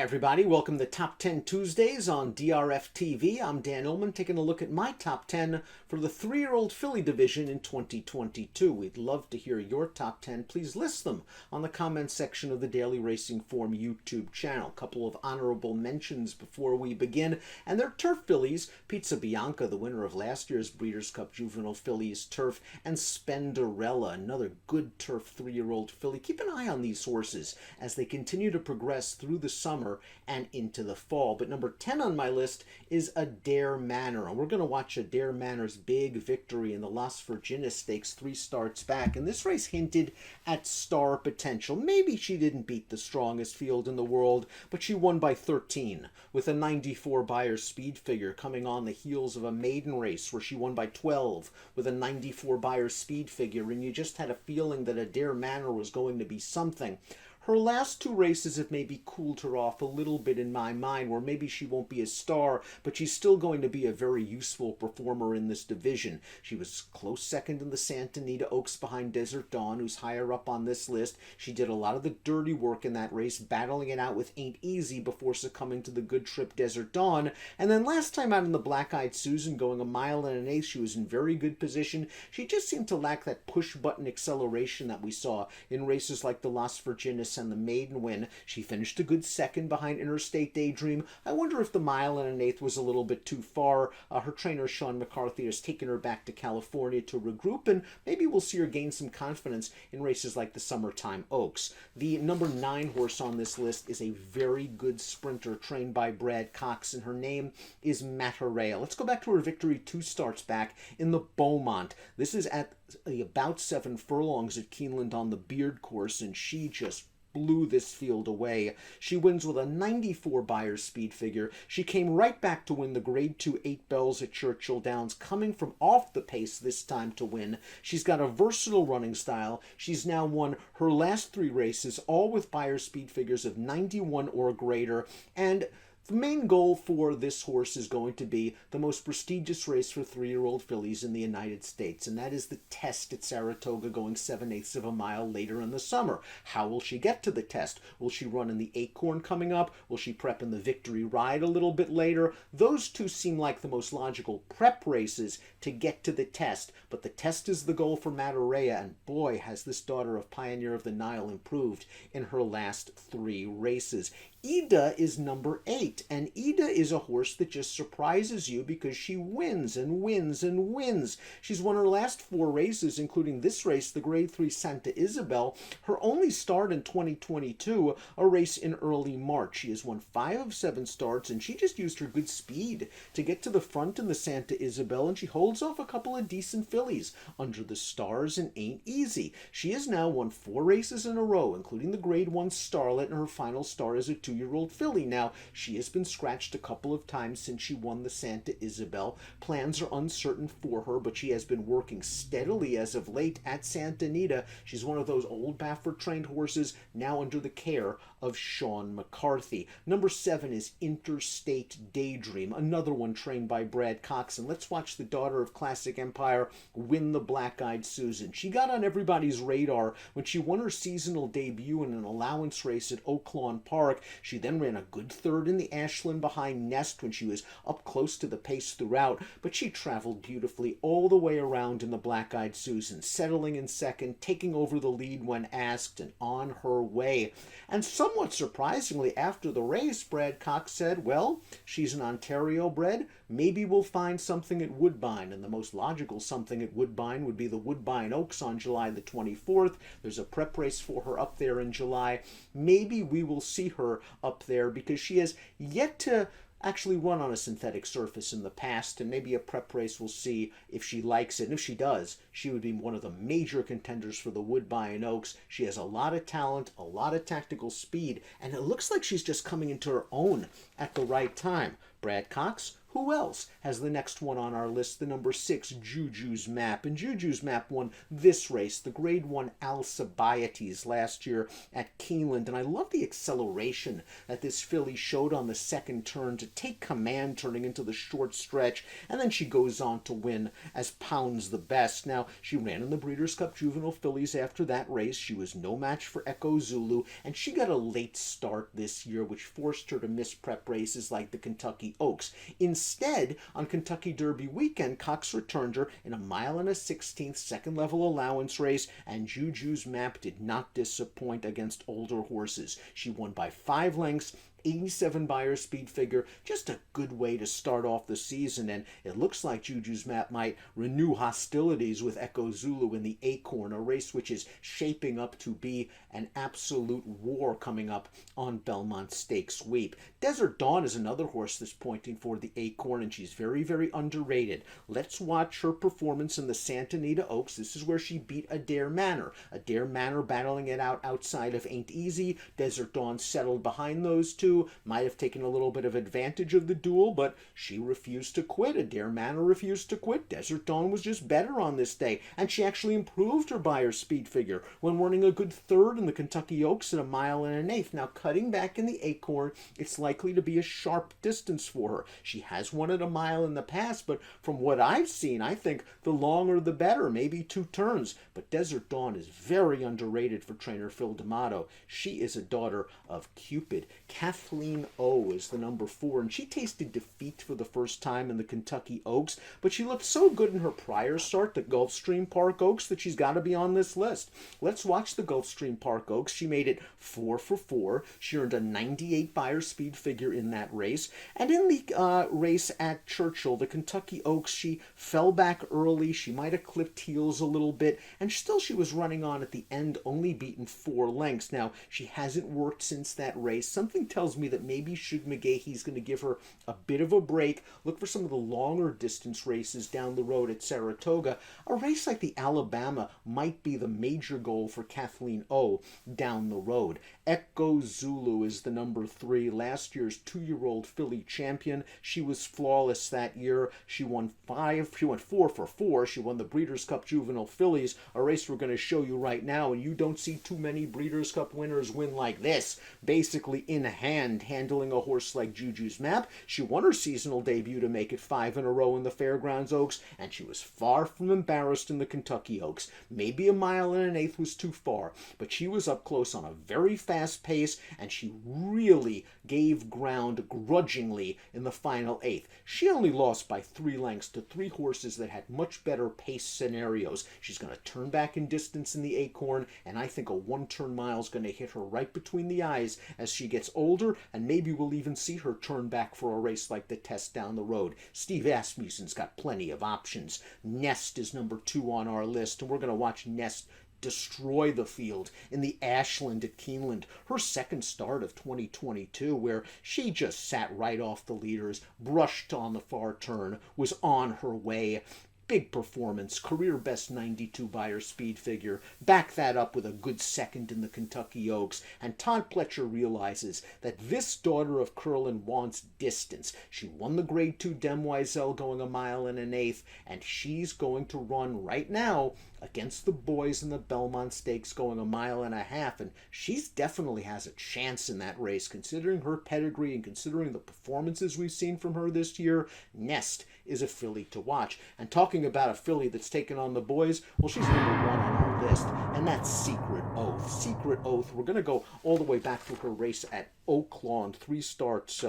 everybody, welcome to Top 10 Tuesdays on DRFTV. I'm Dan Illman taking a look at my top 10 for the 3-year-old filly division in 2022. We'd love to hear your top 10. Please list them on the comments section of the Daily Racing Form YouTube channel. A couple of honorable mentions before we begin, and they're turf fillies. Pizza Bianca, the winner of last year's Breeders' Cup Juvenile Fillies Turf, and Spenderella, another good turf 3-year-old filly. Keep an eye on these horses as they continue to progress through the summer and into the fall. But number 10 on my list is Adair Manor, and we're going to watch Adair Manor's big victory in the Las Virginas Stakes 3 starts back, and this race hinted at star potential. Maybe she didn't beat the strongest field in the world, but she won by 13 with a 94 Beyer speed figure, coming on the heels of a maiden race where she won by 12 with a 94 Beyer speed figure, and you just had a feeling that Adair Manor was going to be something. Her last 2 races have maybe cooled her off a little bit in my mind, where maybe she won't be a star, but she's still going to be a very useful performer in this division. She was close second in the Santa Anita Oaks behind Desert Dawn, who's higher up on this list. She did a lot of the dirty work in that race, battling it out with Ain't Easy before succumbing to the Good Trip Desert Dawn. And then last time out in the Black-Eyed Susan, going 1 1/8, she was in very good position. She just seemed to lack that push-button acceleration that we saw in races like the Las Virginas and the maiden win. She finished a good second behind Interstate Daydream. I wonder if the 1 1/8 was a little bit too far. Her trainer Sean McCarthy has taken her back to California to regroup, and maybe we'll see her gain some confidence in races like the Summertime Oaks. The number 9 horse on this list is a very good sprinter trained by Brad Cox, and her name is Matarea. Let's go back to her victory 2 starts back in the Beaumont. This is at about 7 furlongs at Keeneland on the Beard course, and she just blew this field away. She wins with a 94 Beyer speed figure. She came right back to win the Grade 2 8 Bells at Churchill Downs, coming from off the pace this time to win. She's got a versatile running style. She's now won her last 3 races, all with Beyer speed figures of 91 or greater, and the main goal for this horse is going to be the most prestigious race for 3-year-old fillies in the United States, and that is the Test at Saratoga, going 7/8 of a mile later in the summer. How will she get to the Test? Will she run in the Acorn coming up? Will she prep in the Victory Ride a little bit later? Those two seem like the most logical prep races to get to the Test, but the Test is the goal for Matarea, and boy, has this daughter of Pioneer of the Nile improved in her last 3 races. Ida is number 8, and Ida is a horse that just surprises you because she wins and wins and wins. She's won her last 4 races, including this race, the Grade 3 Santa Isabel, her only start in 2022, a race in early March. She has won 5 of 7 starts, and she just used her good speed to get to the front in the Santa Isabel, and she holds off a couple of decent fillies, Under the Stars and Ain't Easy. She has now won 4 races in a row, including the Grade 1 Starlet, and her final start as a 2-year-old filly. Now, she has been scratched a couple of times since she won the Santa Isabel. Plans are uncertain for her, but she has been working steadily as of late at Santa Anita. She's one of those old Baffert-trained horses now under the care of Sean McCarthy. Number 7 is Interstate Daydream, another one trained by Brad Cox. And let's watch the daughter of Classic Empire win the Black-Eyed Susan. She got on everybody's radar when she won her seasonal debut in an allowance race at Oaklawn Park. She then ran a good third in the Ashland behind Nest when she was up close to the pace throughout, but she traveled beautifully all the way around in the Black-Eyed Susan, settling in second, taking over the lead when asked, and on her way. And somewhat surprisingly, after the race, Brad Cox said, well, she's an Ontario bred. Maybe we'll find something at Woodbine, and the most logical something at Woodbine would be the Woodbine Oaks on July the 24th. There's a prep race for her up there in July. Maybe we will see her up there because she has yet to actually run on a synthetic surface in the past, and maybe a prep race will see if she likes it. And if she does, she would be one of the major contenders for the Woodbine Oaks. She has a lot of talent, a lot of tactical speed, and it looks like she's just coming into her own at the right time. Brad Cox, Who else has the next one on our list? The number 6 Jujus Map. And Jujus Map won this race, the Grade 1 Alcibiades last year at Keeneland. And I love the acceleration that this filly showed on the second turn to take command turning into the short stretch. And then she goes on to win as Pounds the Best. Now, she ran in the Breeders' Cup Juvenile Fillies after that race. She was no match for Ekko Zulu. And she got a late start this year, which forced her to miss prep races like the Kentucky Oaks. Instead, on Kentucky Derby weekend, Cox returned her in a 1.16 second-level allowance race, and Juju's Map did not disappoint against older horses. She won by 5 lengths, 87 Beyer speed figure, just a good way to start off the season, and it looks like Juju's Map might renew hostilities with Ekko Zulu in the Acorn, a race which is shaping up to be an absolute war coming up on Belmont Stakes Week. Desert Dawn is another horse that's pointing for the Acorn, and she's very, very underrated. Let's watch her performance in the Santa Anita Oaks. This is where she beat Adair Manor. Adair Manor battling it out outside of Ain't Easy. Desert Dawn settled behind those two. Might have taken a little bit of advantage of the duel, but she refused to quit. Adair Manor refused to quit. Desert Dawn was just better on this day, and she actually improved her Beyer speed figure when running a good third in the Kentucky Oaks at 1 1/8. Now, cutting back in the Acorn, it's likely to be a sharp distance for her. She has won at 1 mile in the past, but from what I've seen, I think the longer the better, maybe 2 turns. But Desert Dawn is very underrated for trainer Phil D'Amato. She is a daughter of Cupid. Kathleen O is the number 4, and she tasted defeat for the first time in the Kentucky Oaks, but she looked so good in her prior start, the Gulfstream Park Oaks, that she's got to be on this list. Let's watch the Gulfstream Park Oaks. She made it 4 for 4. She earned a 98 Beyer speed figure in that race, and in the race at Churchill, the Kentucky Oaks, she fell back early. She might have clipped heels a little bit, and still she was running on at the end, only beaten 4 lengths. Now, she hasn't worked since that race. Something tells me that maybe Shug McGaughey's going to give her a bit of a break. Look for some of the longer distance races down the road at Saratoga. A race like the Alabama might be the major goal for Kathleen O down the road. Ekko Zulu is the number 3, last year's 2-year-old filly champion. She was flawless that year. She won 4 for 4. She won the Breeders' Cup Juvenile Fillies, a race we're going to show you right now, and you don't see too many Breeders' Cup winners win like this, basically in hand, handling a horse like Juju's Map. She won her seasonal debut to make it 5 in a row in the Fairgrounds Oaks, and she was far from embarrassed in the Kentucky Oaks. Maybe 1 1/8 was too far, but she was up close on a very fast pace, and she really gave ground grudgingly in the final 8th. She only lost by 3 lengths to 3 horses that had much better pace scenarios. She's going to turn back in distance in the Acorn, and I think a 1-turn mile is going to hit her right between the eyes as she gets older, and maybe we'll even see her turn back for a race like the Test down the road. Steve Asmussen's got plenty of options. Nest is number 2 on our list, and we're going to watch Nest destroy the field in the Ashland at Keeneland, her second start of 2022, where she just sat right off the leaders, brushed on the far turn, was on her way. Big performance, career best 92 Beyer speed figure. Back that up with a good second in the Kentucky Oaks. And Todd Pletcher realizes that this daughter of Curlin wants distance. She won the Grade 2 Demoiselle going 1 1/8, and she's going to run right now against the boys in the Belmont Stakes going 1.5 miles, and she's definitely has a chance in that race, considering her pedigree and considering the performances we've seen from her this year. Nest is a filly to watch. And talking about a filly that's taken on the boys, well, she's number 1 on our list, and that's Secret Oath. Secret Oath, we're going to go all the way back to her race at Oaklawn, 4 starts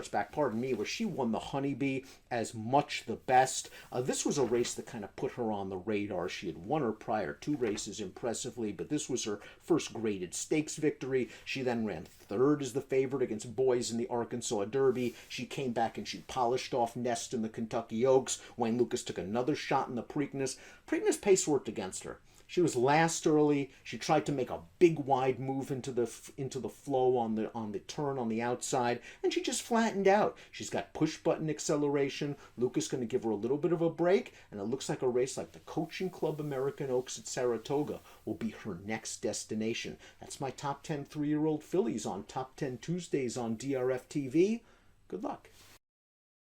back, where she won the Honeybee as much the best. This was a race that kind of put her on the radar. She had won her prior 2 races impressively, but this was her first graded stakes victory. She then ran 3rd as the favorite against boys in the Arkansas Derby. She came back and she polished off Nest in the Kentucky Oaks. Wayne Lucas took another shot in the Preakness. Preakness pace worked against her. She was last early. She tried to make a big wide move into the flow on the turn on the outside, and she just flattened out. She's got push button acceleration. Lucas going to give her a little bit of a break, and it looks like a race like the Coaching Club American Oaks at Saratoga will be her next destination. That's my top 10 3-year-old fillies on Top 10 Tuesdays on DRF TV. Good luck.